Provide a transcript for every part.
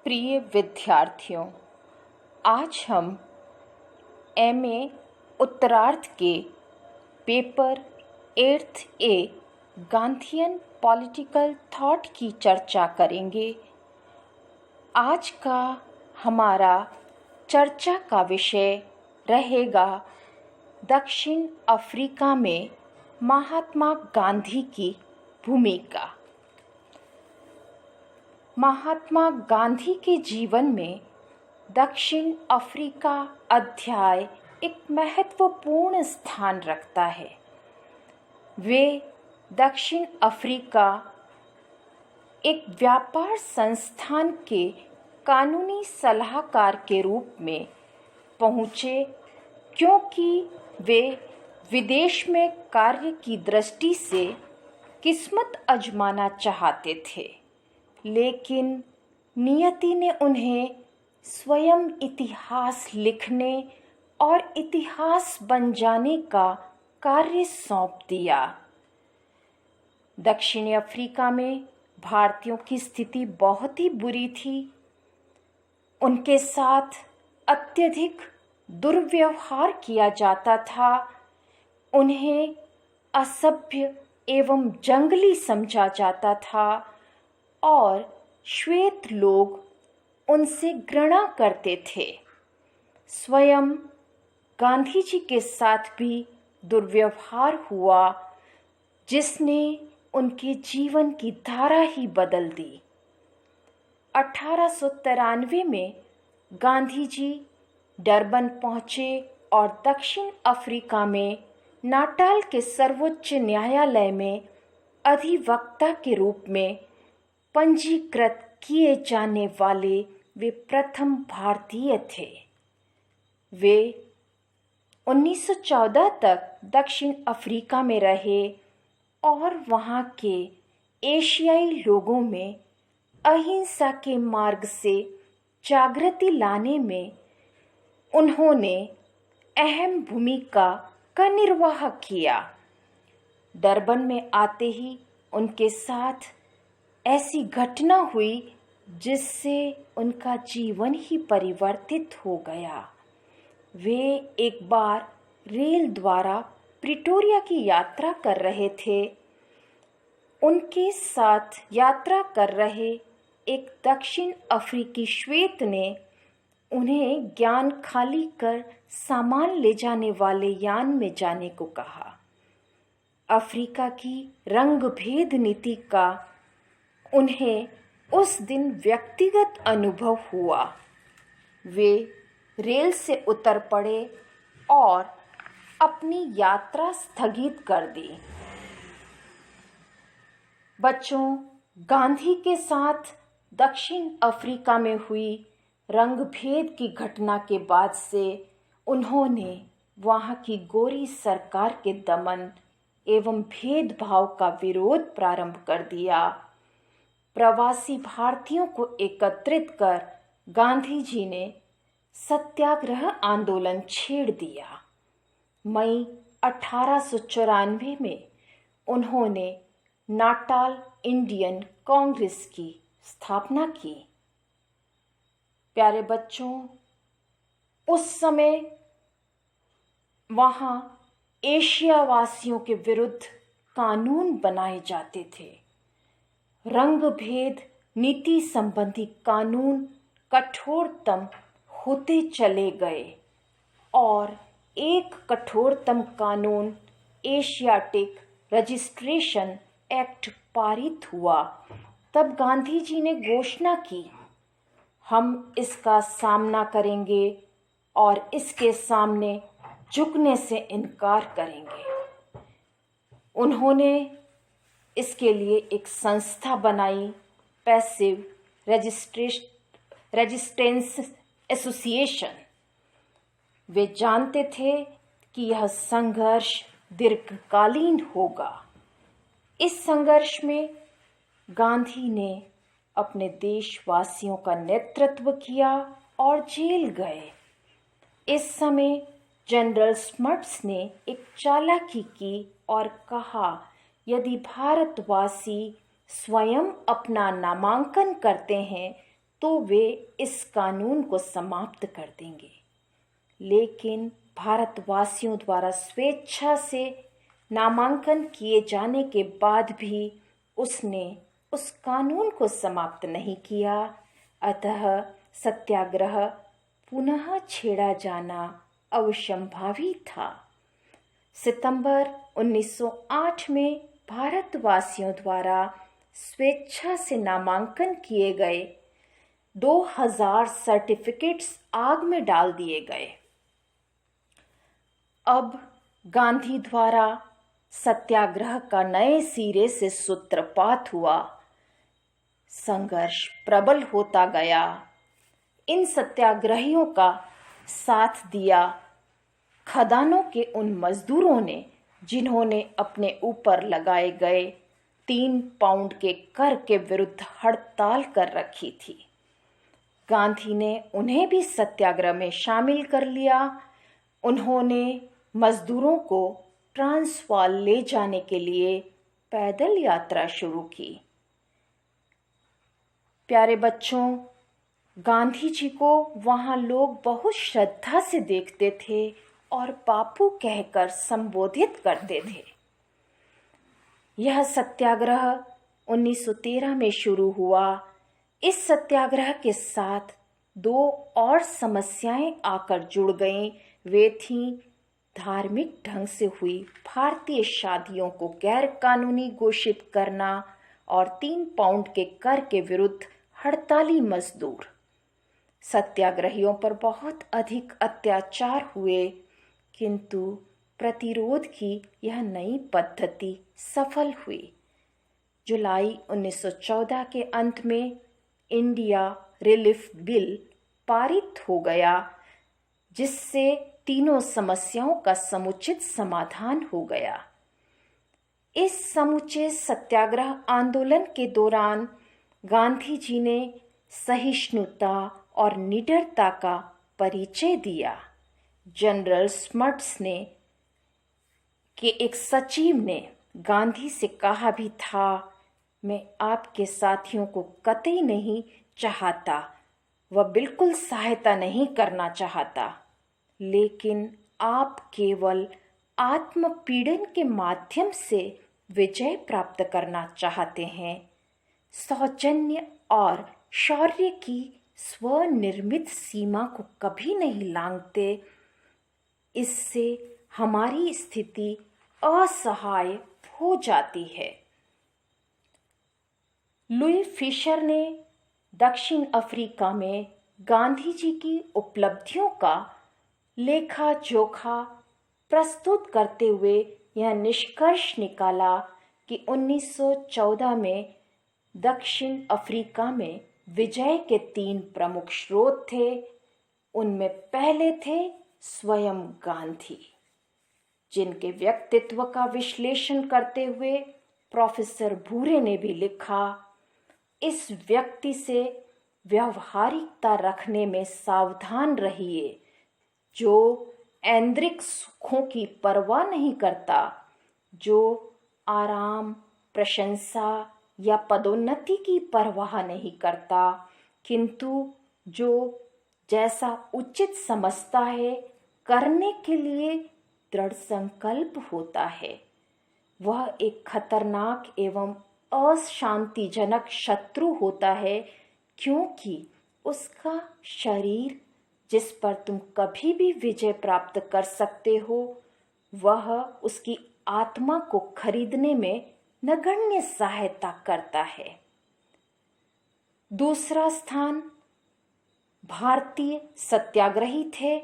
प्रिय विद्यार्थियों, आज हम एमए उत्तरार्ध के पेपर 8th ए गांधीयन पॉलिटिकल थॉट की चर्चा करेंगे। आज का हमारा चर्चा का विषय रहेगा दक्षिण अफ्रीका में महात्मा गांधी की भूमिका। महात्मा गांधी के जीवन में दक्षिण अफ्रीका अध्याय एक महत्वपूर्ण स्थान रखता है। वे दक्षिण अफ्रीका एक व्यापार संस्थान के कानूनी सलाहकार के रूप में पहुँचे, क्योंकि वे विदेश में कार्य की दृष्टि से किस्मत आजमाना चाहते थे, लेकिन नियति ने उन्हें स्वयं इतिहास लिखने और इतिहास बन जाने का कार्य सौंप दिया। दक्षिणी अफ्रीका में भारतीयों की स्थिति बहुत ही बुरी थी। उनके साथ अत्यधिक दुर्व्यवहार किया जाता था। उन्हें असभ्य एवं जंगली समझा जाता था और श्वेत लोग उनसे घृणा करते थे। स्वयं गांधी जी के साथ भी दुर्व्यवहार हुआ, जिसने उनके जीवन की धारा ही बदल दी। 1893 में गांधी जी डरबन पहुंचे और दक्षिण अफ्रीका में नाटाल के सर्वोच्च न्यायालय में अधिवक्ता के रूप में पंजीकृत किए जाने वाले वे प्रथम भारतीय थे। वे 1914 तक दक्षिण अफ्रीका में रहे और वहाँ के एशियाई लोगों में अहिंसा के मार्ग से जागृति लाने में उन्होंने अहम भूमिका का निर्वाह किया। डरबन में आते ही उनके साथ ऐसी घटना हुई जिससे उनका जीवन ही परिवर्तित हो गया। वे एक बार रेल द्वारा प्रिटोरिया की यात्रा कर रहे थे। उनके साथ यात्रा कर रहे एक दक्षिण अफ्रीकी श्वेत ने उन्हें ज्ञान खाली कर सामान ले जाने वाले यान में जाने को कहा। अफ्रीका की रंग भेद नीति का उन्हें उस दिन व्यक्तिगत अनुभव हुआ। वे रेल से उतर पड़े और अपनी यात्रा स्थगित कर दी। बच्चों, गांधी के साथ दक्षिण अफ्रीका में हुई रंग भेद की घटना के बाद से उन्होंने वहाँ की गोरी सरकार के दमन एवं भेदभाव का विरोध प्रारंभ कर दिया। प्रवासी भारतीयों को एकत्रित कर गांधी जी ने सत्याग्रह आंदोलन छेड़ दिया। मई 1894 में उन्होंने नाटाल इंडियन कांग्रेस की स्थापना की। प्यारे बच्चों, उस समय वहाँ एशियावासियों के विरुद्ध कानून बनाए जाते थे। रंग भेद नीति संबंधी कानून कठोरतम होते चले गए और एक कठोरतम कानून एशियाटिक रजिस्ट्रेशन एक्ट पारित हुआ। तब गांधी जी ने घोषणा की, हम इसका सामना करेंगे और इसके सामने झुकने से इनकार करेंगे। उन्होंने इसके लिए एक संस्था बनाई, पैसिव रेजिस्टेंस एसोसिएशन। वे जानते थे कि यह संघर्ष दीर्घकालीन होगा। इस संघर्ष में गांधी ने अपने देशवासियों का नेतृत्व किया और जेल गए। इस समय जनरल स्मट्स ने एक चालाकी की और कहा, यदि भारतवासी स्वयं अपना नामांकन करते हैं तो वे इस कानून को समाप्त कर देंगे। लेकिन भारतवासियों द्वारा स्वेच्छा से नामांकन किए जाने के बाद भी उसने उस कानून को समाप्त नहीं किया। अतः सत्याग्रह पुनः छेड़ा जाना अवश्यंभावी था। सितंबर 1908 में भारतवासियों द्वारा स्वेच्छा से नामांकन किए गए 2000 सर्टिफिकेट्स आग में डाल दिए गए। अब गांधी द्वारा सत्याग्रह का नए सिरे से सूत्रपात हुआ। संघर्ष प्रबल होता गया। इन सत्याग्रहियों का साथ दिया खदानों के उन मजदूरों ने जिन्होंने अपने ऊपर लगाए गए 3 पाउंड के कर के विरुद्ध हड़ताल कर रखी थी। गांधी ने उन्हें भी सत्याग्रह में शामिल कर लिया। उन्होंने मजदूरों को ट्रांसवाल ले जाने के लिए पैदल यात्रा शुरू की। प्यारे बच्चों, गांधी जी को वहाँ लोग बहुत श्रद्धा से देखते थे और बापू कहकर संबोधित करते थे। यह सत्याग्रह 1913 में शुरू हुआ। इस सत्याग्रह के साथ 2 और समस्याएं आकर जुड़ गईं। वे थीं धार्मिक ढंग से हुई भारतीय शादियों को गैर कानूनी घोषित करना और 3 पाउंड के कर के विरुद्ध हड़ताली मजदूर। सत्याग्रहियों पर बहुत अधिक अत्याचार हुए, किंतु प्रतिरोध की यह नई पद्धति सफल हुई। जुलाई 1914 के अंत में इंडिया रिलीफ बिल पारित हो गया, जिससे तीनों समस्याओं का समुचित समाधान हो गया। इस समूचे सत्याग्रह आंदोलन के दौरान गांधी जी ने सहिष्णुता और निडरता का परिचय दिया। जनरल स्मट्स ने के एक सचिव ने गांधी से कहा भी था, मैं आपके साथियों को कतई नहीं चाहता, वह बिल्कुल सहायता नहीं करना चाहता, लेकिन आप केवल आत्मपीड़न के माध्यम से विजय प्राप्त करना चाहते हैं। सौजन्य और शौर्य की स्वनिर्मित सीमा को कभी नहीं लांघते। इससे हमारी स्थिति असहाय हो जाती है। लुई फिशर ने दक्षिण अफ्रीका में गांधी जी की उपलब्धियों का लेखा जोखा प्रस्तुत करते हुए यह निष्कर्ष निकाला कि 1914 में दक्षिण अफ्रीका में विजय के 3 प्रमुख स्रोत थे। उनमें पहले थे स्वयं गांधी, जिनके व्यक्तित्व का विश्लेषण करते हुए प्रोफेसर भूरे ने भी लिखा, इस व्यक्ति से व्यवहारिकता रखने में सावधान रहिए, जो ऐन्द्रिक सुखों की परवाह नहीं करता, जो आराम, प्रशंसा या पदोन्नति की परवाह नहीं करता, किंतु जो जैसा उचित समझता है करने के लिए दृढ़ संकल्प होता है। वह एक खतरनाक एवं अशांतिजनक शत्रु होता है, क्योंकि उसका शरीर जिस पर तुम कभी भी विजय प्राप्त कर सकते हो, वह उसकी आत्मा को खरीदने में नगण्य सहायता करता है। दूसरा स्थान भारतीय सत्याग्रही थे,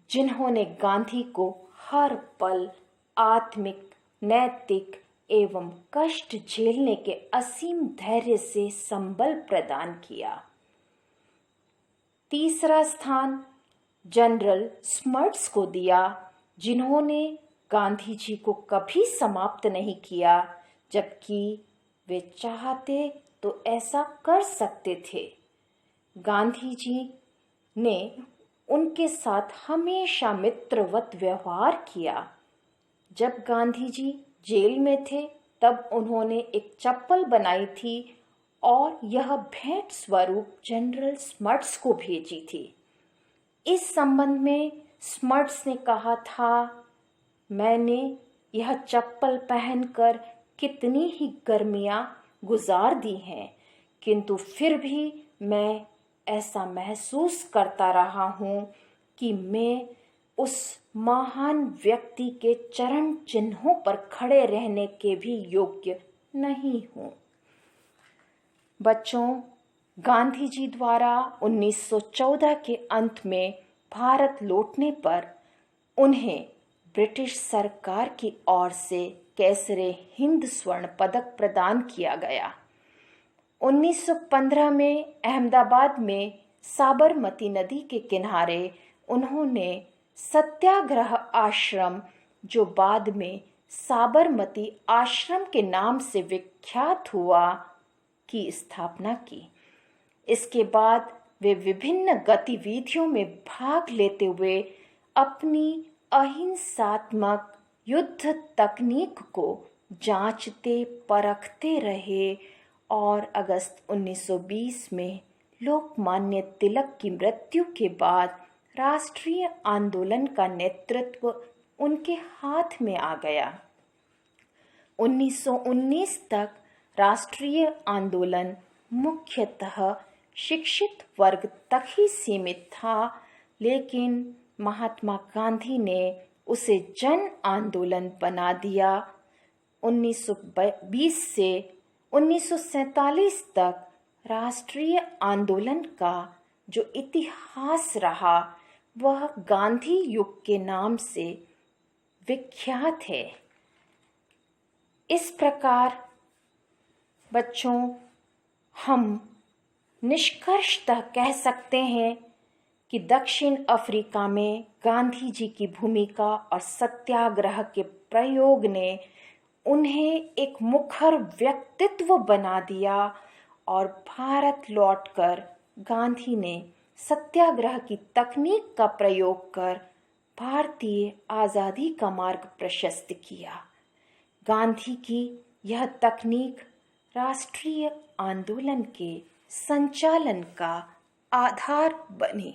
जिन्होंने गांधी को हर पल आत्मिक, नैतिक एवं कष्ट झेलने के असीम धैर्य से संबल प्रदान किया। तीसरा स्थान जनरल स्मट्स को दिया, जिन्होंने गांधी जी को कभी समाप्त नहीं किया, जबकि वे चाहते तो ऐसा कर सकते थे। गांधी जी ने उनके साथ हमेशा मित्रवत व्यवहार किया। जब गांधी जी जेल में थे, तब उन्होंने एक चप्पल बनाई थी और यह भेंट स्वरूप जनरल स्मर्ट्स को भेजी थी। इस संबंध में स्मर्ट्स ने कहा था, मैंने यह चप्पल पहनकर कितनी ही गर्मियां गुजार दी हैं, किंतु फिर भी मैं ऐसा महसूस करता रहा हूं कि मैं उस महान व्यक्ति के चरण चिन्हों पर खड़े रहने के भी योग्य नहीं हूं। बच्चों, गांधी जी द्वारा 1914 के अंत में भारत लौटने पर उन्हें ब्रिटिश सरकार की ओर से कैसरे हिंद स्वर्ण पदक प्रदान किया गया। 1915 में अहमदाबाद में साबरमती नदी के किनारे उन्होंने सत्याग्रह आश्रम, जो बाद में साबरमती आश्रम के नाम से विख्यात हुआ, की स्थापना की। इसके बाद वे विभिन्न गतिविधियों में भाग लेते हुए अपनी अहिंसात्मक युद्ध तकनीक को जांचते परखते रहे और अगस्त 1920 में लोकमान्य तिलक की मृत्यु के बाद राष्ट्रीय आंदोलन का नेतृत्व उनके हाथ में आ गया। 1919 तक राष्ट्रीय आंदोलन मुख्यतः शिक्षित वर्ग तक ही सीमित था, लेकिन महात्मा गांधी ने उसे जन आंदोलन बना दिया। 1920 से 1947 तक राष्ट्रीय आंदोलन का जो इतिहास रहा वह गांधी युग के नाम से विख्यात है। इस प्रकार बच्चों, हम निष्कर्षतः कह सकते हैं कि दक्षिण अफ्रीका में गांधी जी की भूमिका और सत्याग्रह के प्रयोग ने उन्हें एक मुखर व्यक्तित्व बना दिया और भारत लौटकर गांधी ने सत्याग्रह की तकनीक का प्रयोग कर भारतीय आज़ादी का मार्ग प्रशस्त किया। गांधी की यह तकनीक राष्ट्रीय आंदोलन के संचालन का आधार बनी।